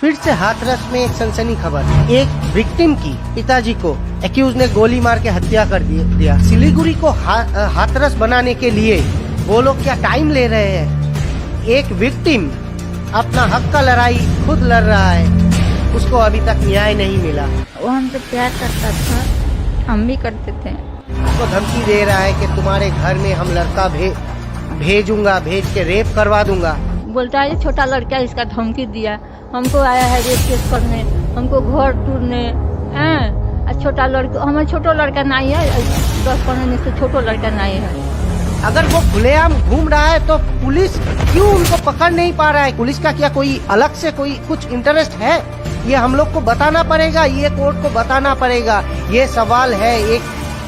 फिर से हाथरस में एक सनसनी खबर। एक विक्टिम की पिताजी को एक्यूज ने गोली मार के हत्या कर दिया। सिलीगुड़ी को हाथरस बनाने के लिए वो लोग क्या टाइम ले रहे हैं। एक विक्टिम अपना हक का लड़ाई खुद लड़ रहा है, उसको अभी तक न्याय नहीं मिला। वो हमसे प्यार करता था, हम भी करते थे। उसको धमकी दे रहा है कि तुम्हारे घर में हम लड़का भेजूंगा, भेज के रेप करवा दूंगा। बोलता है छोटा लड़का इसका धमकी दिया, हमको आया है रेप केस करने, हमको घर टूटने। छोटा लड़का, हमारा छोटा लड़का नहीं है, 10-15 से छोटा लड़का नहीं है। अगर वो खुलेआम घूम रहा है तो पुलिस क्यों उनको पकड़ नहीं पा रहा है? पुलिस का क्या कोई अलग से कोई कुछ इंटरेस्ट है? ये हम लोग को बताना पड़ेगा, ये कोर्ट को बताना पड़ेगा। ये सवाल है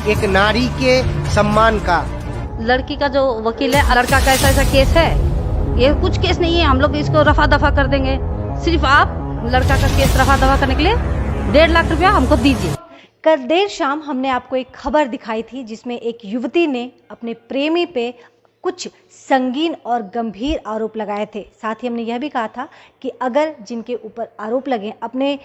एक नारी के सम्मान का। लड़की का जो वकील है, लड़का का ऐसा केस है, ये कुछ केस नहीं है, हम लोग इसको रफा दफा कर देंगे। सिर्फ आप लड़का का केस रफा दफा करने के लिए 1.5 लाख रुपया हमको दीजिए। कल देर शाम हमने आपको एक खबर दिखाई थी जिसमें एक युवती ने अपने प्रेमी पे कुछ संगीन और गंभीर आरोप लगाए थे। साथ ही हमने यह भी कहा था कि अगर जिनके ऊपर आरोप लगे अपने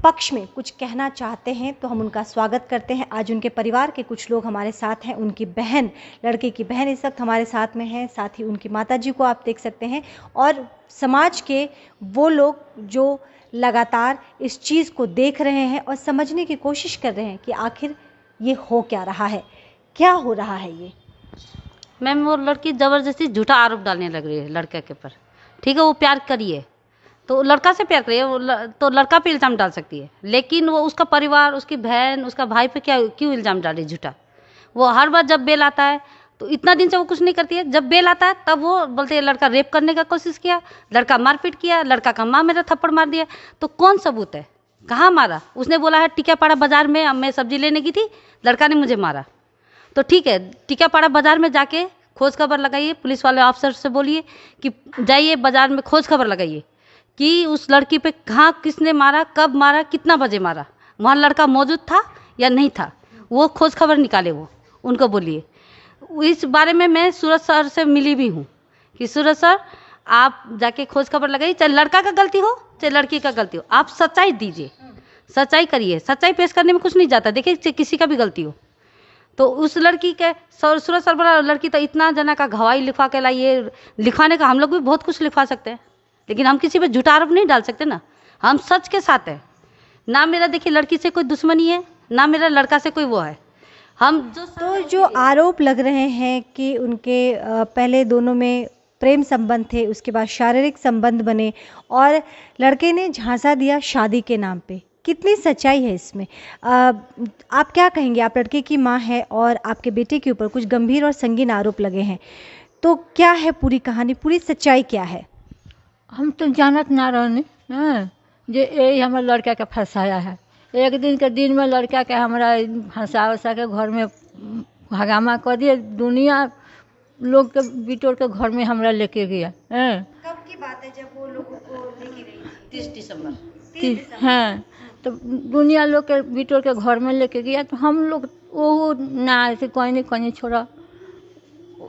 पक्ष में कुछ कहना चाहते हैं तो हम उनका स्वागत करते हैं। आज उनके परिवार के कुछ लोग हमारे साथ हैं। उनकी बहन, लड़के की बहन इस वक्त हमारे साथ में है, साथ ही उनकी माताजी को आप देख सकते हैं, और समाज के वो लोग जो लगातार इस चीज़ को देख रहे हैं और समझने की कोशिश कर रहे हैं कि आखिर ये हो क्या रहा है, क्या हो रहा है ये। मैम, वो लड़की ज़बरदस्ती झूठा आरोप डालने लग रही है लड़के के ऊपर। ठीक है, वो प्यार करिए तो लड़का से प्यार करिए, तो लड़का पे इल्ज़ाम डाल सकती है, लेकिन वो उसका परिवार, उसकी बहन, उसका भाई पे क्यों इल्ज़ाम डाल रही झूठा। वो हर बार जब बेल आता है तो इतना दिन से वो कुछ नहीं करती है, जब बेल आता है तब वो बोलते हैं लड़का रेप करने का कोशिश किया, लड़का मारपीट किया, लड़का का माँ मेरा थप्पड़ मार दिया। तो कौन सबूत है, कहाँ मारा? उसने बोला है टिकापाड़ा बाजार में मैं सब्जी लेने की थी, लड़का ने मुझे मारा। तो ठीक है, टिकापाड़ा बाजार में जाके खोज खबर लगाइए, पुलिस वाले ऑफिसर से बोलिए कि जाइए बाजार में खोज खबर लगाइए कि उस लड़की पे कहाँ किसने मारा, कब मारा, कितना बजे मारा, वहाँ लड़का मौजूद था या नहीं था, वो खोज खबर निकाले। वो उनको बोलिए। इस बारे में मैं सूरज सर से मिली भी हूँ कि सूरज सर आप जाके खोज खबर लगाइए, चाहे लड़का का गलती हो चाहे लड़की का गलती हो, आप सच्चाई दीजिए, सच्चाई करिए। सच्चाई पेश करने में कुछ नहीं जाता, देखिए किसी का भी गलती हो। तो उस लड़की के सूरज सर बोला लड़की तो इतना जना का गवाही लिखवा के लाइए, लिखवाने का हम लोग भी बहुत कुछ लिखवा सकते हैं, लेकिन हम किसी पे झूठा आरोप नहीं डाल सकते ना, हम सच के साथ हैं ना। मेरा देखिए लड़की से कोई दुश्मनी है ना, मेरा लड़का से कोई वो है। हम जो आरोप लग रहे हैं कि उनके पहले दोनों में प्रेम संबंध थे, उसके बाद शारीरिक संबंध बने और लड़के ने झांसा दिया शादी के नाम पे, कितनी सच्चाई है इसमें? आप क्या कहेंगे? आप लड़के की माँ है और आपके बेटे के ऊपर कुछ गंभीर और संगीन आरोप लगे हैं, तो क्या है पूरी कहानी, पूरी सच्चाई क्या है? हम तो जानत ना रहने जो यही हमारे लड़का के फंसाया है। एक दिन के दिन में लड़का के हमारा फंसा वसा के घर में हंगामा कर दिए, दुनिया लोग के बिटोर के घर में हमरा लेके गया। कब की बात है जब वो लोगों को लेके गई? 30 दिसंबर। हाँ, तो दुनिया लोग के बिटोर के घर में लेके गया, तो हम लोग वो ना ऐसे कहीं छोड़ा,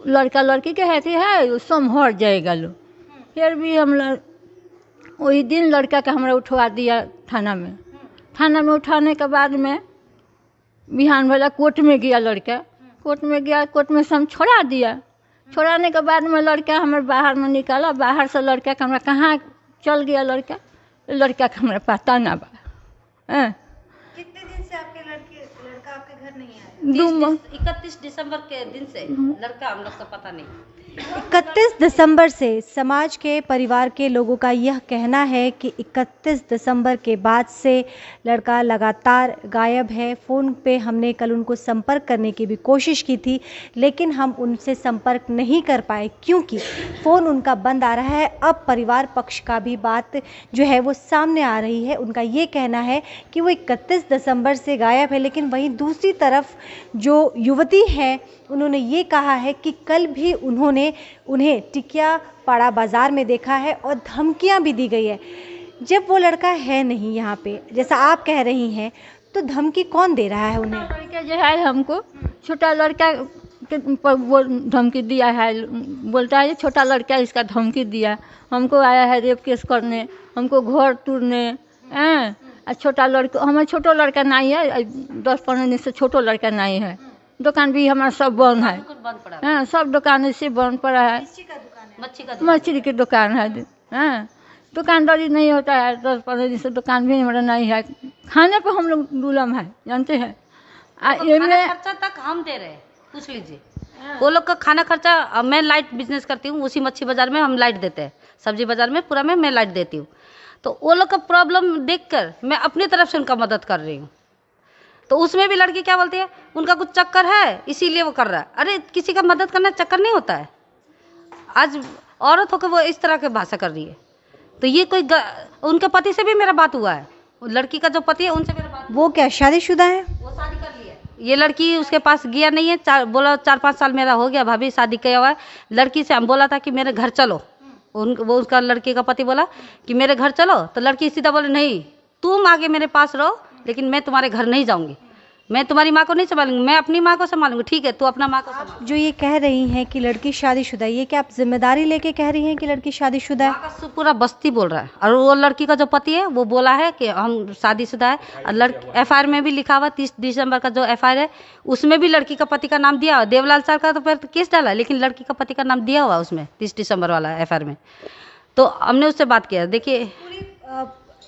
लड़का लड़की के है वो संभर जाएगा लोग। फिर भी हम वही दिन लड़का के हमरा उठवा दिया थाना में। थाना में उठाने के बाद में बिहान वाला कोर्ट में गया, लड़का कोर्ट में गया, कोर्ट में से हम छोड़ा दिया। छोड़ाने के बाद में लड़का हमारे बाहर में निकाला, बाहर से लड़का का हमरा कहाँ चल गया, लड़का का हमरा पता ना बा। कितने दिन से आपके लड़का आपके घर नहीं आया? 31 दिसंबर के दिन से लड़का हम लोग का पता नहीं। 31 दिसंबर से समाज के परिवार के लोगों का यह कहना है कि 31 दिसंबर के बाद से लड़का लगातार गायब है। फ़ोन पे हमने कल उनको संपर्क करने की भी कोशिश की थी, लेकिन हम उनसे संपर्क नहीं कर पाए क्योंकि फ़ोन उनका बंद आ रहा है। अब परिवार पक्ष का भी बात जो है वो सामने आ रही है। उनका ये कहना है कि वो 31 दिसंबर से गायब है, लेकिन वहीं दूसरी तरफ जो युवती है उन्होंने ये कहा है कि कल भी उन्हें टिकियापाड़ा बाज़ार में देखा है और धमकियां भी दी गई है। जब वो लड़का है नहीं यहाँ पे, जैसा आप कह रही हैं, तो धमकी कौन दे रहा है उन्हें? लड़का जो है हमको छोटा लड़का पर वो धमकी दिया है, बोलता है ये छोटा लड़का है, इसका धमकी दिया, हमको आया है रेप केस करने, हमको घर तोड़ने हैं। छोटा लड़का, हमारा छोटा लड़का नहीं है, 10-15 दिन से छोटा लड़का नहीं है। दुकान भी हमारा सब बंद है, हाँ सब दुकान ऐसे बंद पड़ा है। मछली की दुकान है, हाँ दुकानदारी नहीं होता है, 10-15 दिन से दुकान भी हमारा नहीं है। खाने पे हम लोग गुलाम है, जानते हैं। खाना खर्चा तक हम दे रहे हैं, पूछ लीजिए। वो लोग का खाना खर्चा, मैं लाइट बिजनेस करती हूँ, उसी मच्छी बाजार में हम लाइट देते हैं, सब्जी बाजार में पूरा में मैं लाइट देती हूँ। तो वो लोग का प्रॉब्लम देखकर मैं अपनी तरफ से उनका मदद कर रही हूँ। तो उसमें भी लड़की क्या बोलती है, उनका कुछ चक्कर है इसीलिए वो कर रहा है। अरे किसी का मदद करना चक्कर नहीं होता है। आज औरत होकर वो इस तरह की भाषा कर रही है, तो ये कोई उनके पति से भी मेरा बात हुआ है, लड़की का जो पति है उनसे मेरा बात। वो क्या शादीशुदा है? वो शादी कर ली है। ये लड़की उसके पास गया नहीं है, बोला 4-5 साल मेरा हो गया भाभी शादी किया हुआ है। लड़की से हम बोला था कि मेरे घर चलो, वो उसका लड़के का पति बोला कि मेरे घर चलो, तो लड़की सीधा बोले नहीं तुम आगे मेरे पास रहो, लेकिन मैं तुम्हारे घर नहीं जाऊंगी, मैं तुम्हारी माँ को नहीं संभालूंगी, मैं अपनी माँ को संभालूंगी। ठीक है तू अपना माँ को संभाल। जो ये कह रही हैं कि लड़की शादीशुदा है, ये क्या आप जिम्मेदारी लेके कह रही हैं कि लड़की शादीशुदा है? पूरा बस्ती बोल रहा है, और वो लड़की का जो पति है वो बोला है कि हम शादीशुदा है। और FIR में भी लिखा हुआ 30 दिसंबर का जो FIR है उसमें भी लड़की का पति का नाम दिया हुआ। देवलाल सर का तो पहले केस डाला, लेकिन लड़की का पति का नाम दिया हुआ उसमें 30 दिसंबर वाला FIR में। तो हमने उससे बात किया। देखिए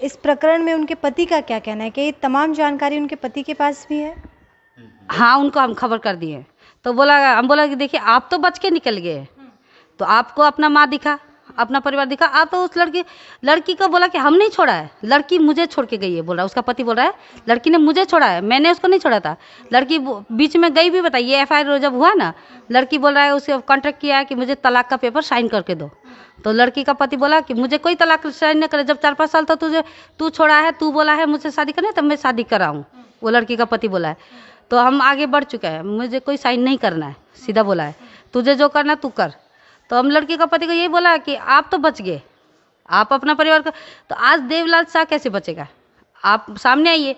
इस प्रकरण में उनके पति का क्या कहना है? कि ये तमाम जानकारी उनके पति के पास भी है? हाँ उनको हम खबर कर दिए। तो हम बोला कि देखिए आप तो बच के निकल गए, तो आपको अपना माँ दिखा, अपना परिवार दिखा। आप तो उस लड़की को बोला कि हम नहीं छोड़ा है, लड़की मुझे छोड़ के गई है, बोल रहा है उसका पति बोल रहा है लड़की ने मुझे छोड़ा है, मैंने उसको नहीं छोड़ा था। लड़की बीच में गई भी, बताइए ये FIR जब हुआ ना, लड़की बोल रहा है उसके कॉन्ट्रैक्ट किया है कि मुझे तलाक का पेपर साइन करके दो। तो लड़की का पति बोला कि मुझे कोई तलाक साइन न करे, जब 4-5 साल तो तू छोड़ा है, तू बोला है मुझे शादी करनी है, तब मैं शादी कराऊँ, वो लड़की का पति बोला है। तो हम आगे बढ़ चुके हैं, मुझे कोई साइन नहीं करना है, सीधा बोला है तुझे जो करना तू कर। तो हम लड़की का पति को यही बोला कि आप तो बच गए, आप अपना परिवार का, तो आज देवलाल शाह कैसे बचेगा, आप सामने आइए।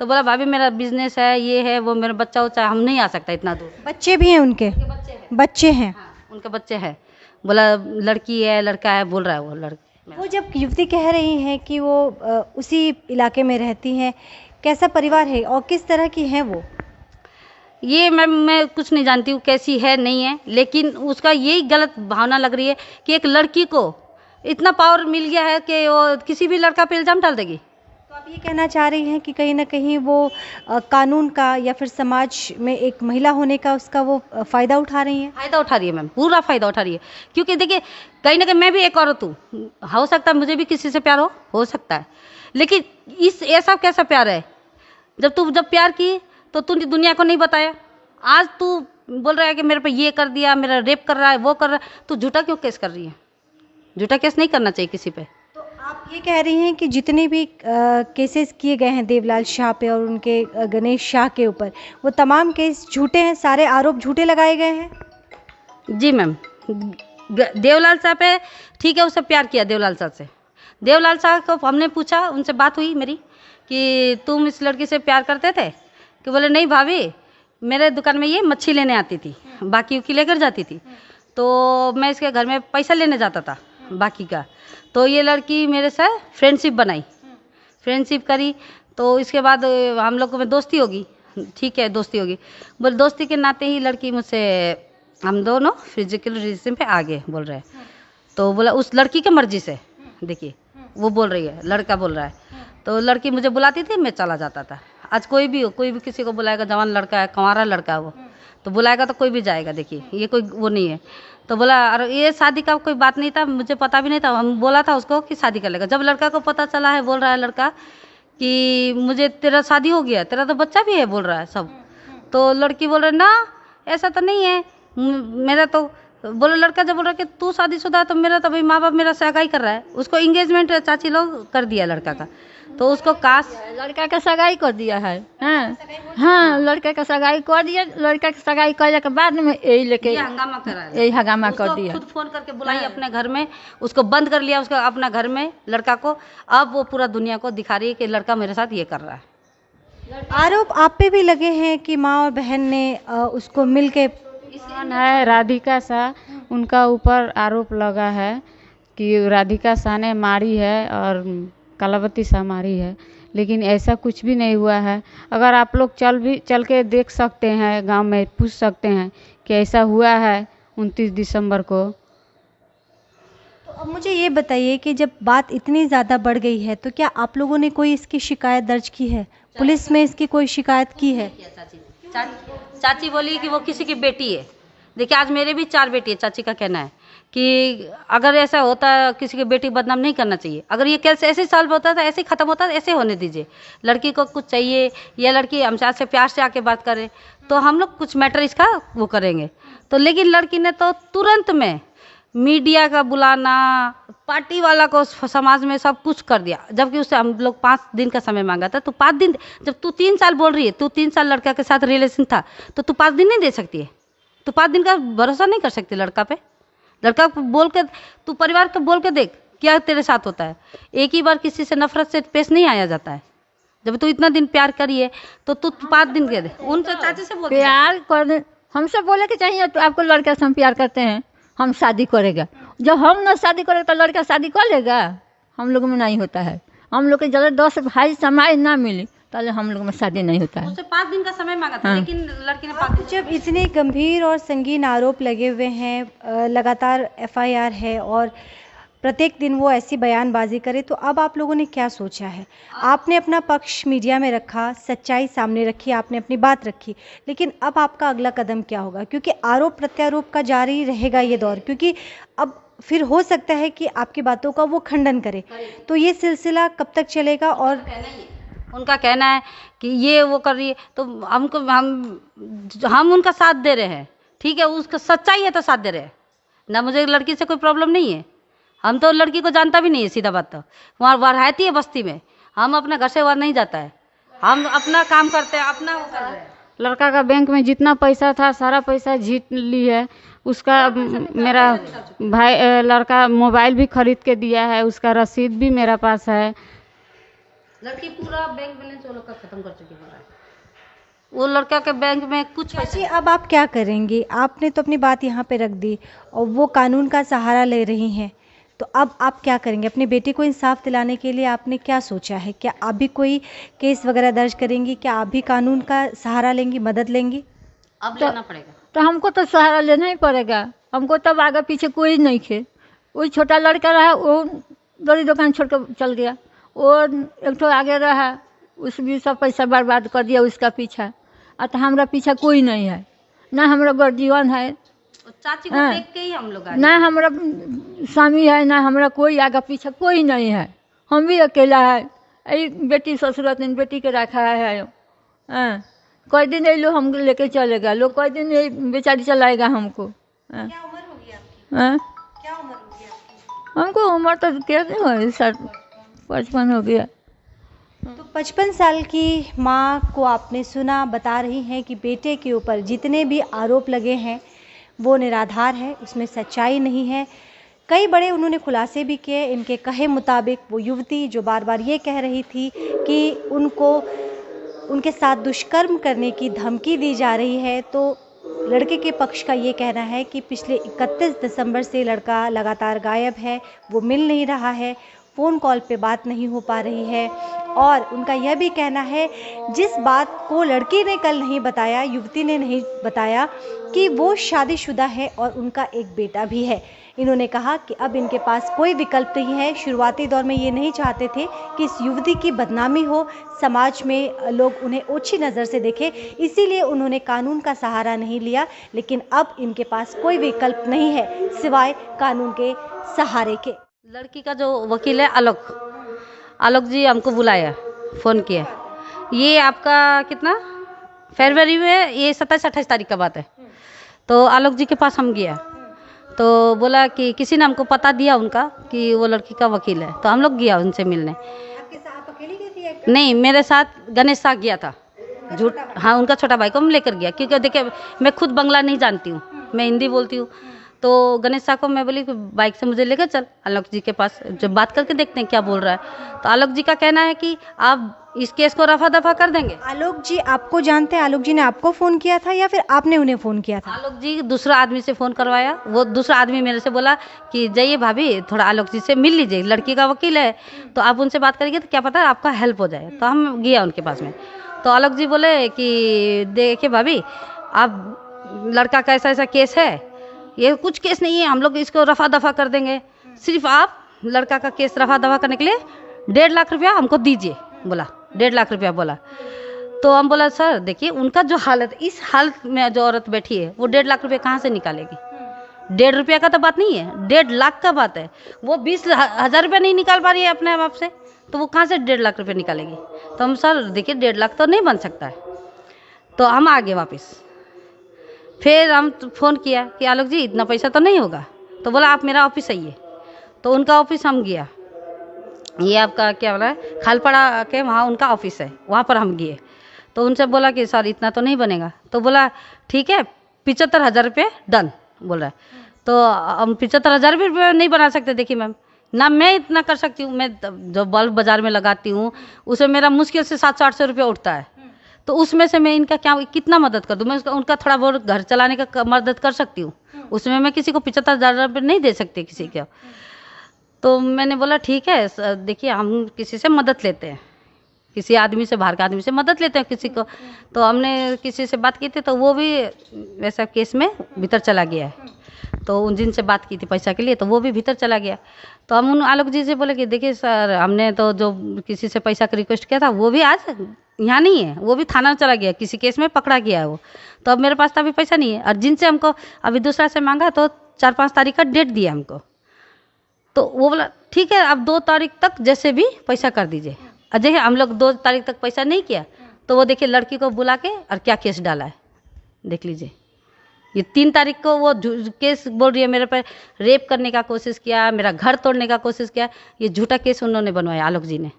तो बोला भाभी मेरा बिजनेस है, ये है वो, मेरा बच्चा उच्चा, हम नहीं आ सकता इतना दूर। बच्चे भी हैं उनके? बच्चे हैं, हाँ, उनके बच्चे हैं। बोला लड़की है लड़का है, बोल रहा है वो लड़की। वो जब युवती कह रही हैं कि वो उसी इलाके में रहती हैं, कैसा परिवार है और किस तरह की है वो? ये मैं कुछ नहीं जानती हूँ कैसी है नहीं है, लेकिन उसका यही गलत भावना लग रही है कि एक लड़की को इतना पावर मिल गया है कि वो किसी भी लड़का पे इल्ज़ाम डाल देगी। तो आप ये कहना चाह रही हैं कि कहीं ना कहीं वो कानून का या फिर समाज में एक महिला होने का उसका वो फ़ायदा उठा रही हैं? फ़ायदा उठा रही है मैम, पूरा फ़ायदा उठा रही है। क्योंकि देखिए कहीं ना कहीं मैं भी एक औरत हूँ, हो सकता है मुझे भी किसी से प्यार हो सकता है, लेकिन ऐसा कैसा प्यार है? जब प्यार की तो तू दुनिया को नहीं बताया, आज तू बोल रहा है कि मेरे पे ये कर दिया, मेरा रेप कर रहा है, वो कर रहा है, तू झूठा क्यों केस कर रही है? झूठा केस नहीं करना चाहिए किसी पे। तो आप ये कह रही हैं कि जितने भी केसेस किए गए हैं देवलाल शाह पे और उनके गणेश शाह के ऊपर, वो तमाम केस झूठे हैं, सारे आरोप झूठे लगाए गए हैं? जी मैम, देवलाल शाह पे ठीक है, उससे प्यार किया देवलाल शाह से। देवलाल शाह को हमने पूछा, उनसे बात हुई मेरी कि तुम इस लड़की से प्यार करते थे? कि बोले नहीं भाभी, मेरे दुकान में ये मच्छी लेने आती थी, बाकी की लेकर जाती थी, तो मैं इसके घर में पैसा लेने जाता था बाकी का। तो ये लड़की मेरे से फ्रेंडशिप बनाई, फ्रेंडशिप करी, तो इसके बाद हम लोगों में दोस्ती होगी। ठीक है दोस्ती होगी, बोले दोस्ती के नाते ही लड़की मुझसे, हम दोनों फिजिकल रिलेशन पे आगे बोल रहे हैं। तो बोला उस लड़की की मर्जी से, देखिए वो बोल रही है, लड़का बोल रहा है। तो लड़की मुझे बुलाती थी, मैं चला जाता था। आज कोई भी किसी को बुलाएगा, जवान लड़का है, कंवारा लड़का है वो, तो बुलाएगा तो कोई भी जाएगा। देखिए ये कोई वो नहीं है। तो बोला, और ये शादी का कोई बात नहीं था, मुझे पता भी नहीं था। हम बोला था उसको कि शादी कर लेगा। जब लड़का को पता चला है, बोल रहा है लड़का कि मुझे तेरा शादी हो गया, तेरा तो बच्चा भी है, बोल रहा है सब। तो लड़की बोल रही ना ऐसा तो नहीं है मेरा, तो बोले लड़का जब बोल रहा है कि तू शादीशुदा है, तो मेरा तो भाई माँ बाप मेरा सगाई कर रहा है। उसको इंगेजमेंट चाची लोग कर दिया लड़का का, तो उसको लड़का का सगाई कर दिया है। हाँ लड़का का सगाई कर दिया। लड़का का सगाई करने के बाद में यही लेके हंगामा करा, यही हंगामा कर दिया। खुद फोन करके बुलाई अपने घर में, उसको बंद कर लिया उसका अपना घर में लड़का को। अब वो पूरा दुनिया को दिखा रही है कि लड़का मेरे साथ ये कर रहा है। आरोप आप पे भी लगे हैं कि माँ और बहन ने उसको मिल के कौन है राधिका शाह, उनका ऊपर आरोप लगा है कि राधिका शाह ने मारी है और कलावती शाह मारी है, लेकिन ऐसा कुछ भी नहीं हुआ है। अगर आप लोग चल के देख सकते हैं, गांव में पूछ सकते हैं कि ऐसा हुआ है 29 दिसंबर को। तो अब मुझे ये बताइए कि जब बात इतनी ज़्यादा बढ़ गई है तो क्या आप लोगों ने कोई इसकी शिकायत दर्ज की है? पुलिस में इसकी कोई शिकायत की है? चाची बोली कि वो किसी की बेटी है। देखिए आज मेरे भी 4 बेटी है। चाची का कहना है कि अगर ऐसा होता है किसी की बेटी बदनाम नहीं करना चाहिए। अगर ये केस ऐसे सॉल्व होता था, ऐसे खत्म होता था, ऐसे होने दीजिए। लड़की को कुछ चाहिए या लड़की हमसे से प्यार से आके बात करे तो हम लोग कुछ मैटर इसका वो करेंगे। तो लेकिन लड़की ने तो तुरंत में मीडिया का बुलाना, पार्टी वाला को समाज में सब कुछ कर दिया, जबकि उससे हम लोग 5 दिन का समय मांगा था। तो 5 दिन, जब तू 3 साल बोल रही है, तू 3 साल लड़का के साथ रिलेशन था तो तू 5 दिन नहीं दे सकती है? तू 5 दिन का भरोसा नहीं कर सकती लड़का पे? लड़का बोल के, तू परिवार को बोल के देख क्या तेरे साथ होता है। एक ही बार किसी से नफरत से पेश नहीं आया जाता है। जब तू इतना दिन प्यार करिए तो तू 5 दिन के दे। उनसे चाची से बोल प्यार कर, हमसे बोले कि चाहिए तो आपको लड़का से हम प्यार करते हैं, हम शादी करेगा। जब हम ना शादी करें तो लड़का शादी कर लेगा? हम लोग में नहीं होता है। हम लोग के जब 10 भाई समाज ना मिली तो हम लोग में शादी नहीं होता है। उससे 5 दिन का समय मांगा था, लेकिन लड़की ने 5 दिन। जब इतने गंभीर और संगीन आरोप लगे हुए हैं, लगातार एफआईआर है और प्रत्येक दिन वो ऐसी बयानबाजी करे, तो अब आप लोगों ने क्या सोचा है? आपने अपना पक्ष मीडिया में रखा, सच्चाई सामने रखी, आपने अपनी बात रखी, लेकिन अब आपका अगला कदम क्या होगा? क्योंकि आरोप प्रत्यारोप का जारी रहेगा ये दौर, क्योंकि अब फिर हो सकता है कि आपकी बातों का वो खंडन करे, तो ये सिलसिला कब तक चलेगा? और उनका कहना है कि ये वो कर रही है तो हमको हम उनका साथ दे रहे हैं। ठीक है, उसका सच्चाई है तो साथ दे रहे हैं ना। मुझे लड़की से कोई प्रॉब्लम नहीं है। हम तो लड़की को जानता भी नहीं है, सीधा बात। तो वहाँ रहती है बस्ती में, हम अपने घर से बाहर नहीं जाता है। हम अपना काम करते हैं, अपना वो कर रहे हैं। लड़का का बैंक में जितना पैसा था सारा पैसा जीत ली है। उसका मेरा भाई लड़का मोबाइल भी खरीद के दिया है, उसका रसीद भी मेरा पास है। लड़की पूरा बैंक बैलेंस वो लोग का खत्म कर चुकी है। वो लड़का के बैंक में कुछ चाची अब आप क्या करेंगी? आपने तो अपनी बात यहाँ पे रख दी और वो कानून का सहारा ले रही हैं, तो अब आप क्या करेंगे? अपनी बेटी को इंसाफ दिलाने के लिए आपने क्या सोचा है? क्या आप भी कोई केस वगैरह दर्ज करेंगी? क्या आप भी कानून का सहारा लेंगी, मदद लेंगी? अब लेना पड़ेगा। तो हमको तो सहारा लेना ही पड़ेगा। हमको तब आगे पीछे कोई नहीं थे। वही छोटा लड़का रहा, वो बड़ी दुकान छोड़ कर चल गया। वो एक तो आगे रहा, उस भी सब पैसा बर्बाद कर दिया उसका पीछा। तो हमारा पीछा कोई नहीं है, ना हमारा गर्जीवन है, चाची को देख के ही हम लोग ना हमारा स्वामी है, ना हमारा कोई आगे पीछे कोई नहीं है। हम भी अकेला है। यही बेटी ससुर दिन बेटी के रखा है। कोई दिन ये लोग हम लेके चलेगा, लोग कोई दिन ये बेचारी चलाएगा हमको। क्या उम्र होगी आपकी? क्या उम्र होगी आपकी? हमको उम्र तो कहते हो 55 हो गया। तो 55 साल की माँ को आपने सुना, बता रही हैं कि बेटे के ऊपर जितने भी आरोप लगे हैं वो निराधार है, उसमें सच्चाई नहीं है। कई बड़े उन्होंने खुलासे भी किए। इनके कहे मुताबिक वो युवती जो बार बार ये कह रही थी कि उनको उनके साथ दुष्कर्म करने की धमकी दी जा रही है, तो लड़के के पक्ष का ये कहना है कि पिछले 31 दिसंबर से लड़का लगातार गायब है, वो मिल नहीं रहा है, फ़ोन कॉल पे बात नहीं हो पा रही है। और उनका यह भी कहना है, जिस बात को लड़की ने कल नहीं बताया, युवती ने नहीं बताया, कि वो शादीशुदा है और उनका एक बेटा भी है। इन्होंने कहा कि अब इनके पास कोई विकल्प नहीं है। शुरुआती दौर में ये नहीं चाहते थे कि इस युवती की बदनामी हो, समाज में लोग उन्हें ओछी नज़र से देखें, इसीलिए उन्होंने कानून का सहारा नहीं लिया। लेकिन अब इनके पास कोई विकल्प नहीं है सिवाय कानून के सहारे के। लड़की का जो वकील है आलोक जी हमको बुलाया, फ़ोन किया। ये आपका कितना फरवरी में, ये 27-28 तारीख का बात है। तो आलोक जी के पास हम गया तो बोला कि किसी ने हमको पता दिया उनका कि वो लड़की का वकील है। तो हम लोग गया उनसे मिलने। आपके साथ आप अकेली गई थी? नहीं, मेरे साथ गणेश साह गया था। झूठ, हाँ, उनका छोटा भाई को हम लेकर गया, क्योंकि देखिए मैं खुद बंगला नहीं जानती हूँ, मैं हिंदी बोलती हूँ। तो गणेश शाह को मैं बोली कि बाइक से मुझे लेकर चल आलोक जी के पास, जब बात करके देखते हैं क्या बोल रहा है। तो आलोक जी का कहना है कि आप इस केस को रफा दफा कर देंगे। आलोक जी आपको जानते हैं? आलोक जी ने आपको फ़ोन किया था या फिर आपने उन्हें फ़ोन किया था? आलोक जी दूसरा आदमी से फ़ोन करवाया, वो दूसरा आदमी मेरे से बोला कि जाइए भाभी थोड़ा आलोक जी से मिल लीजिए, लड़की का वकील है तो आप उनसे बात करेंगे तो क्या पता आपका हेल्प हो जाए। तो हम गया उनके पास में, तो आलोक जी बोले कि देखिए भाभी आप लड़का का ऐसा ऐसा केस है, ये कुछ केस नहीं है, हम लोग इसको रफा दफा कर देंगे, सिर्फ आप लड़का का केस रफा दफा करने के लिए 1.5 लाख रुपया हमको दीजिए। बोला 1.5 लाख रुपया बोला। तो हम बोला सर देखिए उनका जो हालत, इस हालत में जो औरत बैठी है वो 1.5 लाख रुपये कहाँ से निकालेगी? 1.5 रुपया का तो बात नहीं है, 1.5 लाख का बात है। वो 20,000 रुपया नहीं निकाल पा रही है अपने आप से, तो वो कहाँ से 1.5 लाख रुपये निकालेगी? तो हम सर देखिए 1.5 लाख तो नहीं बन सकता है। तो हम आ गए वापस। फिर हम फ़ोन किया कि आलोक जी इतना पैसा तो नहीं होगा। तो बोला आप मेरा ऑफिस आइए। तो उनका ऑफिस हम गया, ये आपका क्या बोला है खालपाड़ा के वहाँ उनका ऑफिस है, वहाँ पर हम गए। तो उनसे बोला कि सर इतना तो नहीं बनेगा। तो बोला ठीक है 75,000 रुपये डन बोल रहा है। तो हम 75,000 रुपये नहीं बना सकते। देखिए मैम ना मैं इतना कर सकती हूँ, मैं जो बल्ब बाज़ार में लगाती हूँ उसमें मेरा मुश्किल से 700-800 रुपये उठता है। तो उसमें से मैं इनका क्या कितना मदद कर दूँ? मैं उनका थोड़ा बहुत घर चलाने का मदद कर सकती हूँ, उसमें मैं किसी को 75,000 रुपये नहीं दे सकती किसी को। तो मैंने बोला ठीक है देखिए हम किसी से मदद लेते हैं, किसी आदमी से, बाहर के आदमी से मदद लेते हैं किसी को। तो हमने किसी से बात की थी तो वो भी वैसा केस में भीतर चला गया है। तो उन जिनसे बात की थी पैसा के लिए तो वो भी भीतर चला गया। तो हम उन आलोक जी से बोले कि देखिए सर हमने तो जो किसी से पैसा का रिक्वेस्ट किया था वो भी आज यहाँ नहीं है, वो भी थाना चला गया, किसी केस में पकड़ा गया है वो। तो अब मेरे पास तो अभी पैसा नहीं है, और जिनसे हमको अभी दूसरा से मांगा तो 4-5 तारीख का डेट दिया हमको। तो वो बोला ठीक है आप 2 तारीख तक जैसे भी पैसा कर दीजिए। अजय हम लोग 2 तारीख तक पैसा नहीं किया तो वो देखिए लड़की को बुला के और क्या केस डाला है देख लीजिए। ये 3 तारीख को वो केस बोल रही है मेरे पर रेप करने का कोशिश किया, मेरा घर तोड़ने का कोशिश किया। ये झूठा केस उन्होंने बनवाया आलोक जी ने,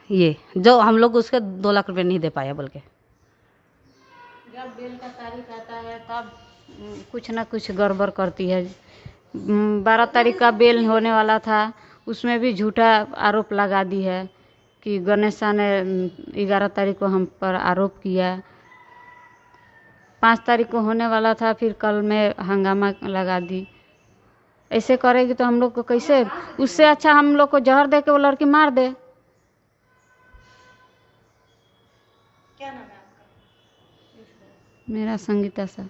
ये जो हम लोग उसके 2 लाख रुपए नहीं दे पाया। बोल के जब बेल का तारीख आता है तब कुछ ना कुछ गड़बड़ करती है। 12 तारीख का बेल होने वाला था, उसमें भी झूठा आरोप लगा दी है कि गणेश शाह ने 11 तारीख को हम पर आरोप किया। 5 तारीख को होने वाला था, फिर कल में हंगामा लगा दी। ऐसे करेगी तो हम लोग को कैसे, उससे अच्छा हम लोग को जहर दे के वो लड़की मार दे। क्या नाम है आपका? मेरा संगीता सा।